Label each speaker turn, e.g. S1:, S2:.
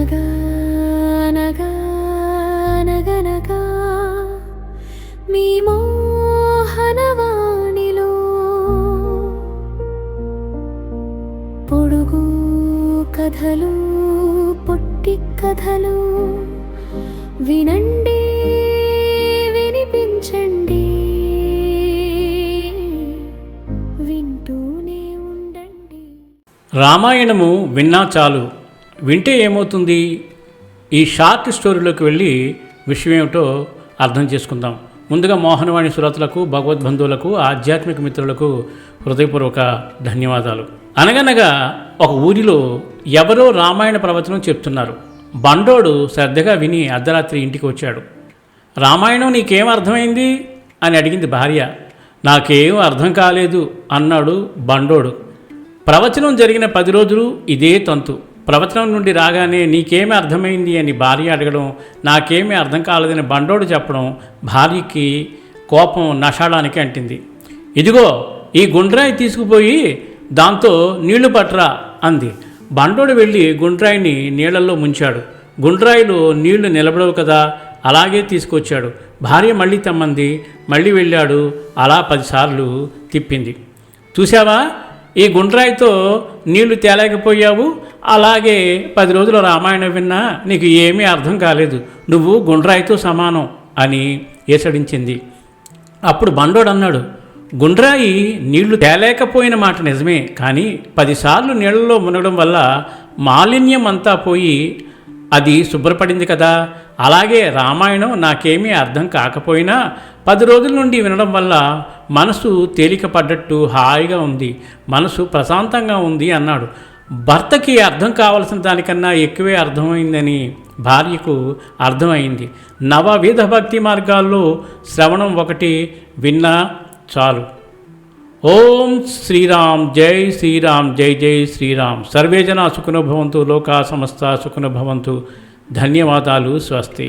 S1: అనగా అనగా అనగనగా మీ మోహనవాణిలో పొడుగు కథలు పొట్టి కథలు వినండి వినిపించండి వింటూనే ఉండండి.
S2: రామాయణము విన్నా చాలు, వింటే ఏమవుతుంది? ఈ షార్ట్ స్టోరీలోకి వెళ్ళి విషయం ఏమిటో అర్థం చేసుకుందాం. ముందుగా మోహనవాణి శ్రోతలకు, భగవద్బంధువులకు, ఆధ్యాత్మిక మిత్రులకు హృదయపూర్వక ధన్యవాదాలు. అనగనగా ఒక ఊరిలో ఎవరో రామాయణ ప్రవచనం చెప్తున్నారు. బండోడు శ్రద్ధగా విని అర్ధరాత్రి ఇంటికి వచ్చాడు. రామాయణం నీకేం అర్థమైంది అని అడిగింది భార్య. నాకేం అర్థం కాలేదు అన్నాడు బండోడు. ప్రవచనం జరిగిన 10 రోజులు ఇదే తంతు. ప్రవచనం నుండి రాగానే నీకేమీ అర్థమైంది అని భార్య అడగడం, నాకేమీ అర్థం కాలేదని బండోడు చెప్పడం భార్యకి కోపం నషాడానికి అంటింది. ఇదిగో ఈ గుండ్రాయి తీసుకుపోయి దాంతో నీళ్లు పట్టరా అంది. బండోడు వెళ్ళి గుండ్రాయిని నీళ్లలో ముంచాడు. గుండ్రాయిలో నీళ్లు నిలబడవు కదా, అలాగే తీసుకొచ్చాడు. భార్య మళ్ళీ తెమ్మంది. మళ్ళీ వెళ్ళాడు. అలా 10 సార్లు తిప్పింది. చూసావా, ఈ గుండ్రాయితో నీళ్లు తేలేకపోయావు, అలాగే 10 రోజులు రామాయణం విన్నా నీకు ఏమీ అర్థం కాలేదు, నువ్వు గుండ్రాయితో సమానం అని ఏసడించింది. అప్పుడు బండోడు అన్నాడు, గుండ్రాయి నీళ్లు తేలేకపోయిన మాట నిజమే, కానీ 10 సార్లు నీళ్లలో మునగడం వల్ల మాలిన్యం అంతా పోయి అది శుభ్రపడింది కదా. అలాగే రామాయణం నాకేమీ అర్థం కాకపోయినా 10 రోజుల నుండి వినడం వల్ల మనసు తేలిక పడ్డట్టు హాయిగా ఉంది, మనసు ప్రశాంతంగా ఉంది అన్నాడు. భర్తకి అర్థం కావలసిన దానికన్నా ఎక్కువే అర్థమైందని భార్యకు అర్థమైంది. నవవిధ భక్తి మార్గాల్లో శ్రవణం ఒకటి విన్నా చాలు. ఓం శ్రీరామ్, జై శ్రీరామ్, జై జై శ్రీరామ్. సర్వే జనా సుఖినో భవంతు, లోకా సమస్త సుఖినో భవంతు. ధన్యవాదాలు. స్వస్తి.